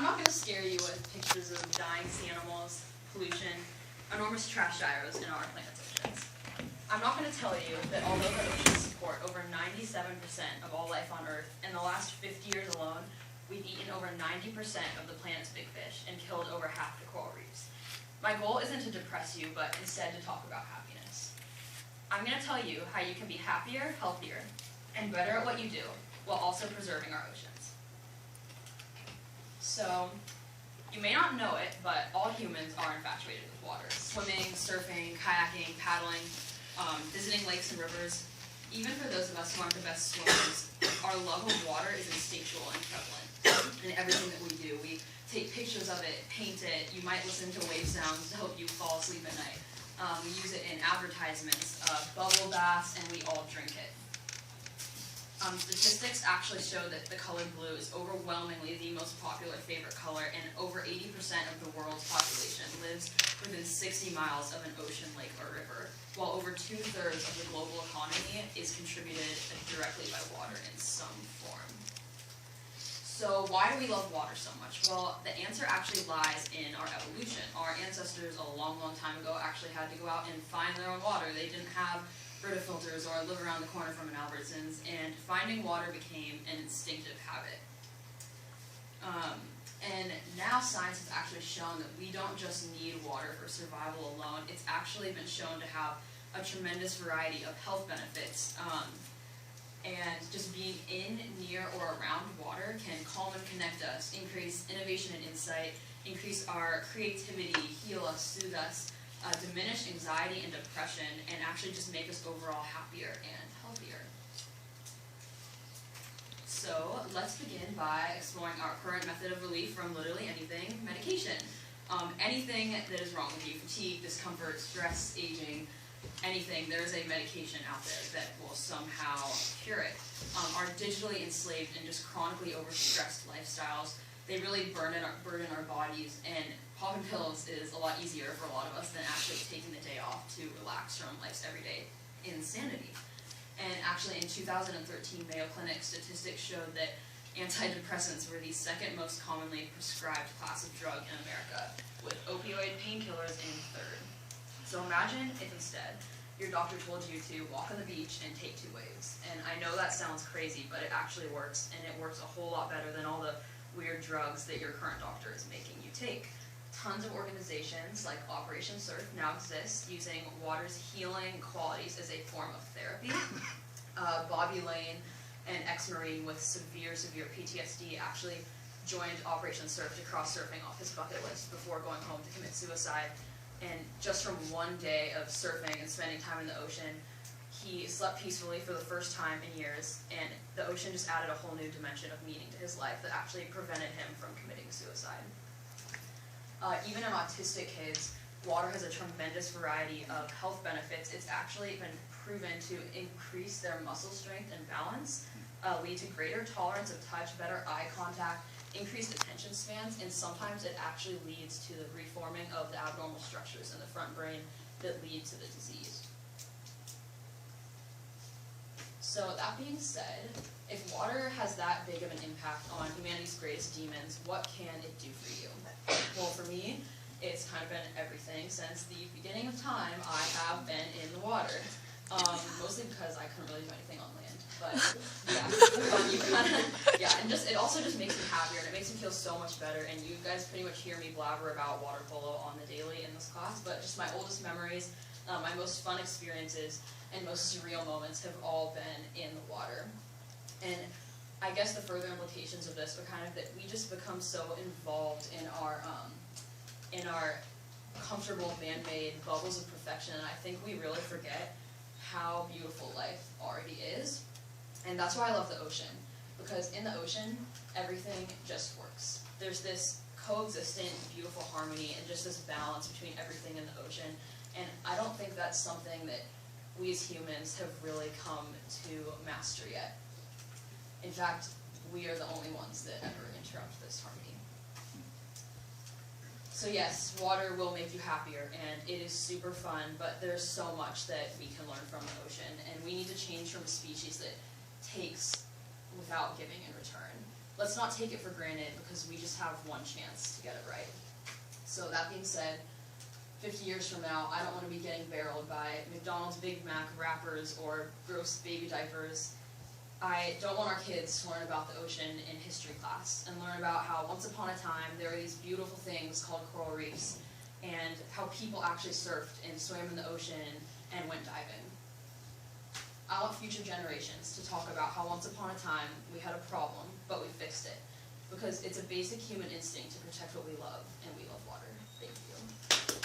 I'm not going to scare you with pictures of dying sea animals, pollution, enormous trash gyros in our planet's oceans. I'm not going to tell you that although the oceans support over 97% of all life on Earth, in the last 50 years alone, we've eaten over 90% of the planet's big fish and killed over half the coral reefs. My goal isn't to depress you, but instead to talk about happiness. I'm going to tell you how you can be happier, healthier, and better at what you do, while also preserving our oceans. So, you may not know it, but all humans are infatuated with water. Swimming, surfing, kayaking, paddling, visiting lakes and rivers. Even for those of us who aren't the best swimmers, our love of water is instinctual and prevalent in everything that we do. We take pictures of it, paint it, you might listen to wave sounds to help you fall asleep at night. We use it in advertisements, bubble baths, and we all drink it. Statistics actually show that the color blue is overwhelmingly the most popular favorite color, and over 80% of the world's population lives within 60 miles of an ocean, lake, or river, while over 2/3 of the global economy is contributed directly by water in some form. So why do we love water so much? Well, the answer actually lies in our evolution. Our ancestors a long, long time ago actually had to go out and find their own water. They didn't have Brita filters or live around the corner from an Albertsons, and finding water became an instinctive habit. And now science has actually shown that we don't just need water for survival alone. It's actually been shown to have a tremendous variety of health benefits. And just being in, near, or around water can calm and connect us, increase innovation and insight, increase our creativity, heal us, soothe us, diminish anxiety and depression, and actually just make us overall happier and healthier. So let's begin by exploring our current method of relief from literally anything: medication. Anything that is wrong with you: fatigue, discomfort, stress, aging, anything, there's a medication out there that will somehow cure it. Our digitally enslaved and just chronically overstressed lifestyles, they really burden our bodies, and popping pills is a lot easier for a lot of us than actually taking the day off to relax from life's everyday insanity. And actually in 2013, Mayo Clinic statistics showed that antidepressants were the second most commonly prescribed class of drug in America, with opioid painkillers in third. So imagine if instead your doctor told you to walk on the beach and take 2 waves. And I know that sounds crazy, but it actually works, and it works a whole lot better than all the weird drugs that your current doctor is making you take. Tons of organizations like Operation Surf now exist, using water's healing qualities as a form of therapy. Bobby Lane, an ex-Marine with severe PTSD, actually joined Operation Surf to cross surfing off his bucket list before going home to commit suicide. And just from one day of surfing and spending time in the ocean, he slept peacefully for the first time in years, and the ocean just added a whole new dimension of meaning to his life that actually prevented him from committing suicide. Even in autistic kids, water has a tremendous variety of health benefits. It's actually been proven to increase their muscle strength and balance, lead to greater tolerance of touch, better eye contact, increased attention spans, and sometimes it actually leads to the reforming of the abnormal structures in the front brain that lead to the disease. So that being said, if water has that big of an impact on humanity's greatest demons, what can it do for you? Well, for me, it's kind of been everything. Since the beginning of time, I have been in the water. Mostly because I couldn't really do anything on land. But yeah, and it also just makes me happier, and it makes me feel so much better. And you guys pretty much hear me blabber about water polo on the daily in this class, but just my oldest memories, my most fun experiences, and most surreal moments have all been in the water. And I guess the further implications of this are kind of that we just become so involved in our comfortable man-made bubbles of perfection, and I think we really forget how beautiful life already is. And that's why I love the ocean, because in the ocean, everything just works. There's this coexistent, beautiful harmony and just this balance between everything in the ocean, and I don't think that's something that we as humans have really come to master yet. In fact, we are the only ones that ever interrupt this harmony. So yes, water will make you happier, and it is super fun, but there's so much that we can learn from the ocean, and we need to change from a species that takes without giving in return. let's not take it for granted because we just have one chance to get it right. So that being said, 50 years from now, I don't want to be getting barreled by McDonald's Big Mac wrappers or gross baby diapers. I don't want our kids to learn about the ocean in history class and learn about how once upon a time there were these beautiful things called coral reefs and how people actually surfed and swam in the ocean and went diving. I want future generations to talk about how once upon a time we had a problem, but we fixed it. Because it's a basic human instinct to protect what we love, and we love water. Thank you.